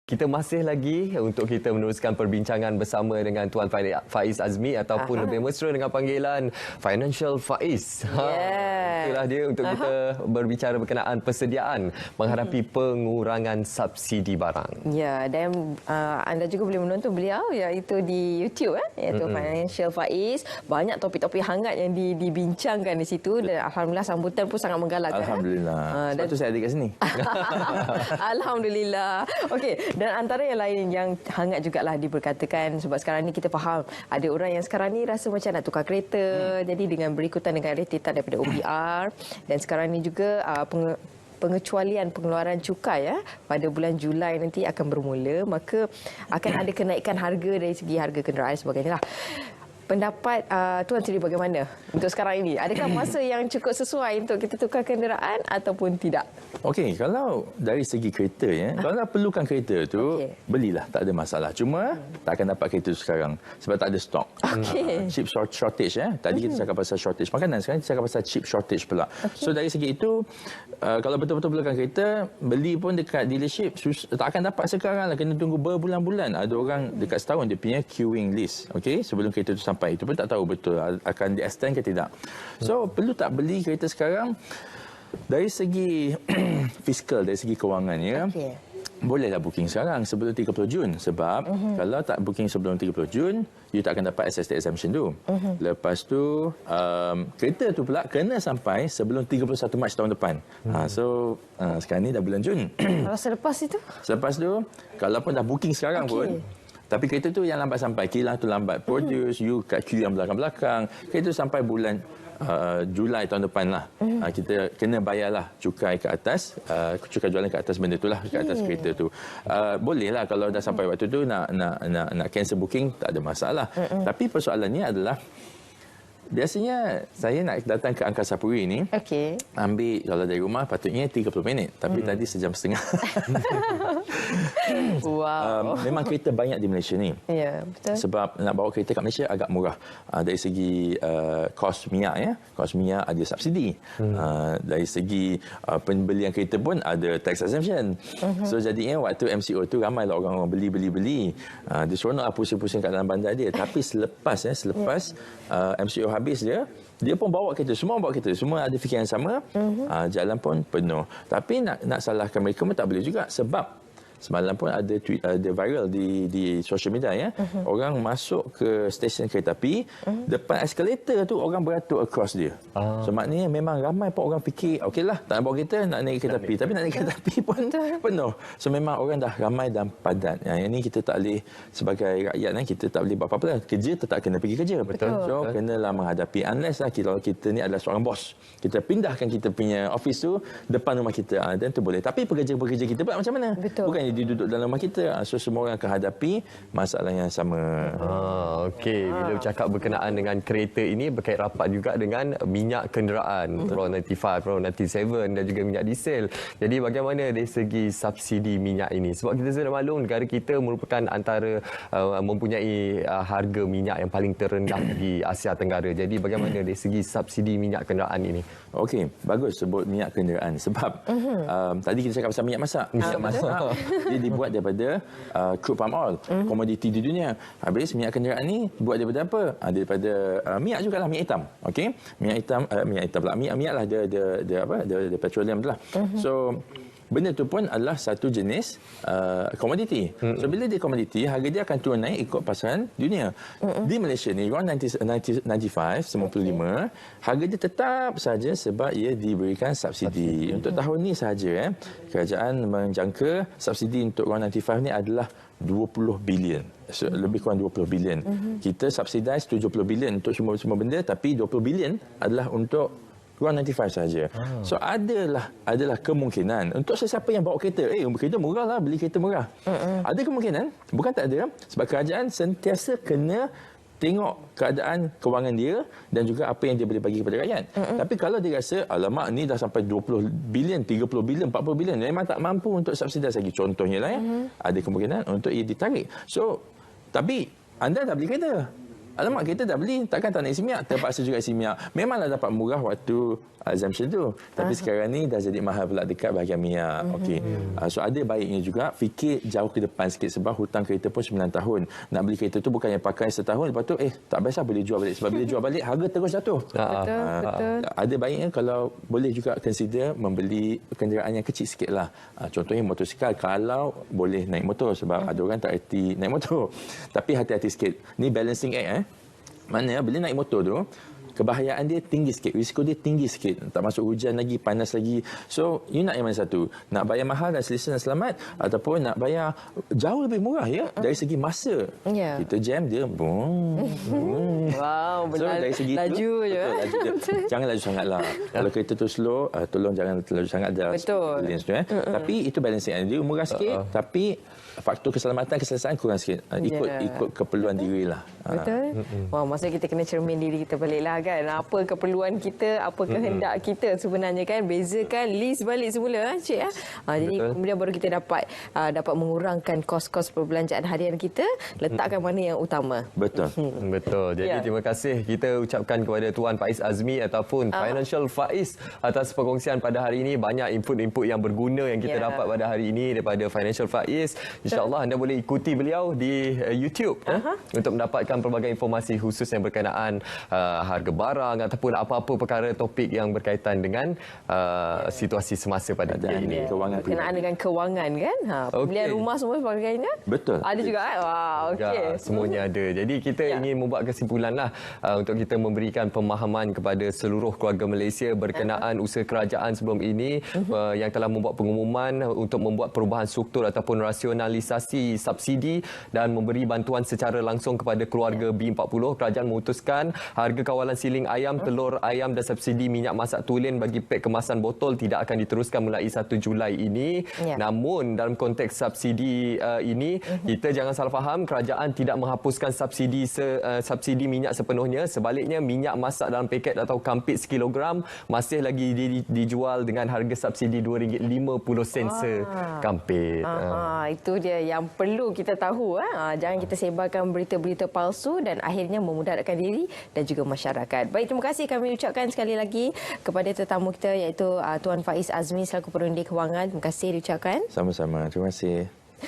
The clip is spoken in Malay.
Kita masih lagi untuk kita meneruskan perbincangan bersama dengan Tuan Faiz Azmi ataupun lebih mesra dengan panggilan Financial Faiz. Itulah dia untuk kita berbicara berkenaan persediaan menghadapi pengurangan subsidi barang. Ya, dan anda juga boleh menonton beliau iaitu di YouTube iaitu Financial Faiz. Banyak topik-topik hangat yang dibincangkan di situ dan alhamdulillah sambutan pun sangat menggalakkan. Alhamdulillah. Sebab tu saya ada kat sini. Alhamdulillah. Okey. Dan antara yang lain yang hangat jugalah diberkatakan sebab sekarang ni kita faham ada orang yang sekarang ni rasa macam nak tukar kereta. Jadi dengan berikutan dengan rentetan daripada OPR dan sekarang ni juga pengecualian pengeluaran cukai pada bulan Julai nanti akan bermula, maka akan ada kenaikan harga dari segi harga kenderaan dan sebagainya lah. Pendapat Tuan sendiri bagaimana untuk sekarang ini? Adakah masa yang cukup sesuai untuk kita tukar kenderaan ataupun tidak? Okey, kalau dari segi kereta kalau perlukan kereta tu belilah, tak ada masalah. Cuma tak akan dapat kereta tu sekarang sebab tak ada stok. Chip shortage Tadi kita cakap pasal shortage makanan, sekarang kita cakap pasal chip shortage pula. So dari segi itu kalau betul-betul perlukan kereta, beli pun dekat dealership tak akan dapat sekarang lah, kena tunggu berbulan-bulan. Ada orang dekat setahun dia punya queuing list, sebelum kereta tu sampai. Itu pun tak tahu betul akan di-extend ke tidak. So perlu tak beli kereta sekarang? Dari segi fiskal, dari segi kewangan bolehlah booking sekarang sebelum 30 Jun. Sebab kalau tak booking sebelum 30 Jun, you tak akan dapat SST exemption tu. Lepas tu kereta tu pula kena sampai sebelum 31 Mac tahun depan. So sekarang ni dah bulan Jun. Kalau selepas itu? Selepas tu kalau pun dah booking sekarang pun, tapi kereta tu yang lambat sampai, kilang tu lambat produce, you kat queue yang belakang-belakang, kereta tu sampai bulan Julai tahun depan lah. Kita kena bayarlah cukai ke atas, cukai jualan ke atas benda tu lah, ke atas kereta tu. Boleh lah kalau dah sampai waktu tu nak cancel booking, tak ada masalah. Tapi persoalannya adalah biasanya saya nak datang ke Angkasa Puri ni, ambil kalau dari rumah patutnya 30 minit. Tapi tadi sejam setengah. Memang kereta banyak di Malaysia ni. Ya, betul. Sebab nak bawa kereta kat Malaysia agak murah. Dari segi kos minyak, kos minyak ada subsidi. Dari segi pembelian kereta pun ada tax exemption. So jadinya waktu MCO tu ramailah orang-orang beli. Dia seronok pusing-pusing kat dalam bandar dia. Tapi selepas MCO habis dia pun bawa kereta, semua bawa kereta, semua ada fikiran sama, jalan pun penuh. Tapi nak salahkan mereka pun tak boleh juga sebab semalam pun ada viral di social media orang masuk ke stesen kereta api, depan eskalator tu orang beratur across dia. So maknanya memang ramai pun orang fikir okeylah tak nak bawa kereta, nak naik kereta api, tapi nak naik kereta api pun penuh. So memang orang dah ramai dan padat. Yang ini kita tak boleh, sebagai rakyat kita tak boleh buat apa-apa. Kerja tetap kena pergi kerja. So kenalah menghadapi, unless kalau kita ni adalah seorang bos, kita pindahkan kita punya office tu depan rumah kita, dan tu boleh. Tapi pekerja-pekerja kita pula macam mana? Bukan dia duduk dalam rumah kita. So semua orang akan hadapi masalah yang sama. Okey, bila bercakap berkenaan dengan kereta ini berkait rapat juga dengan minyak kenderaan, RON 95, RON 97 dan juga minyak diesel. Jadi bagaimana dari segi subsidi minyak ini? Sebab kita sudah maklum negara kita merupakan antara mempunyai harga minyak yang paling terendah di Asia Tenggara. Jadi bagaimana dari segi subsidi minyak kenderaan ini? Okey, bagus sebut minyak kenderaan sebab tadi kita cakap pasal minyak masak. Minyak masak dia dibuat daripada crude palm oil, komoditi di dunia. Habis minyak kenderaan ni buat daripada apa? Daripada minyak jugalah, minyak hitam. Okey, minyak hitam pula. Minyak lah dia petroleum tu lah. So benda tu pun adalah satu jenis komoditi. So bila dia komoditi, harga dia akan turun naik ikut pasaran dunia. Di Malaysia ni RON 95, harga dia tetap saja sebab ia diberikan subsidi. Untuk tahun ni sahaja kerajaan menjangka subsidi untuk RON 95 ni adalah 20 bilion. So, lebih kurang 20 bilion. Kita subsidize 70 bilion untuk semua benda, tapi 20 bilion adalah untuk RON 95 saja. So adalah kemungkinan untuk sesiapa yang bawa kereta, kereta murah lah, beli kereta murah. Ada kemungkinan, bukan tak ada, sebab kerajaan sentiasa kena tengok keadaan kewangan dia dan juga apa yang dia boleh bagi kepada rakyat. Tapi kalau dia rasa alamak ni dah sampai 20 bilion, 30 bilion, 40 bilion, memang tak mampu untuk subsidize lagi, contohnya lah ada kemungkinan untuk ia ditarik. So tapi anda dah beli kereta, alamak kita dah beli, takkan tak nak isi minyak, terpaksa juga isi minyak. Memanglah dapat murah waktu exemption tu, tapi sekarang ni dah jadi mahal pula dekat bahagian minyak. Okey. So ada baiknya juga fikir jauh ke depan sikit, sebab hutang kereta pun 9 tahun. Nak beli kereta tu bukannya pakai setahun, lepas tu tak biasa boleh jual balik, sebab bila jual balik harga terus jatuh. Betul. Ada baiknya kalau boleh juga consider membeli kenderaan yang kecil sikit lah. Contohnya motosikal, kalau boleh naik motor, sebab ada orang tak erti naik motor. Tapi hati-hati sikit. Ni balancing act. Maknanya bila naik motor tu, kebahayaan dia tinggi sikit, risiko dia tinggi sikit. Tak masuk hujan lagi, panas lagi. So, you nak yang mana satu? Nak bayar mahal dan selesa dan selamat, ataupun nak bayar jauh lebih murah ya dari segi masa. Ya. Kita jam dia Wow, so, dari segi laju itu, je. betul, laju je. Jangan laju sangatlah. Kalau kereta tu slow, tolong jangan laju sangat dah. Betul. Tapi itu balancing. Dia murah sikit, tapi faktor keselamatan, keselesaan kurang sikit. Ikut keperluan diri lah. Betul. Wah, maksudnya kita kena cermin diri kita balik lah kan. Apa keperluan kita, apa kehendak kita sebenarnya kan. Bezakan, list balik semula cik. Jadi kemudian baru kita dapat mengurangkan kos-kos perbelanjaan harian kita, letakkan mana yang utama. Betul. Betul. Jadi terima kasih kita ucapkan kepada Tuan Faiz Azmi ataupun Financial Faiz atas perkongsian pada hari ini. Banyak input-input yang berguna yang kita dapat pada hari ini daripada Financial Faiz. InsyaAllah anda boleh ikuti beliau di YouTube untuk mendapatkan pelbagai informasi khusus yang berkenaan harga barang ataupun apa-apa perkara topik yang berkaitan dengan situasi semasa pada hari ini. Kewangan berkenaan dengan kewangan kan. Pembelian rumah semua sebagainya. Betul. Ada juga kan. Wah, okey. Semuanya ada. Jadi kita ingin membuat kesimpulanlah untuk kita memberikan pemahaman kepada seluruh keluarga Malaysia berkenaan usaha kerajaan sebelum ini yang telah membuat pengumuman untuk membuat perubahan struktur ataupun rasionalisasi subsidi dan memberi bantuan secara langsung kepada keluarga B40. Kerajaan memutuskan harga kawalan siling ayam, telur ayam dan subsidi minyak masak tulen bagi pek kemasan botol tidak akan diteruskan mulai 1 Julai ini. Namun dalam konteks subsidi ini kita jangan salah faham, kerajaan tidak menghapuskan subsidi minyak sepenuhnya. Sebaliknya minyak masak dalam paket atau kampit sekilogram masih lagi dijual dengan harga subsidi RM2.50 sekampit. Itu dia yang perlu kita tahu. Jangan kita sebarkan berita-berita palsu dan akhirnya memudaratkan diri dan juga masyarakat. Baik, terima kasih kami ucapkan sekali lagi kepada tetamu kita iaitu Tuan Faiz Azmi selaku Perundi Kewangan. Terima kasih diucapkan. Sama-sama. Terima kasih.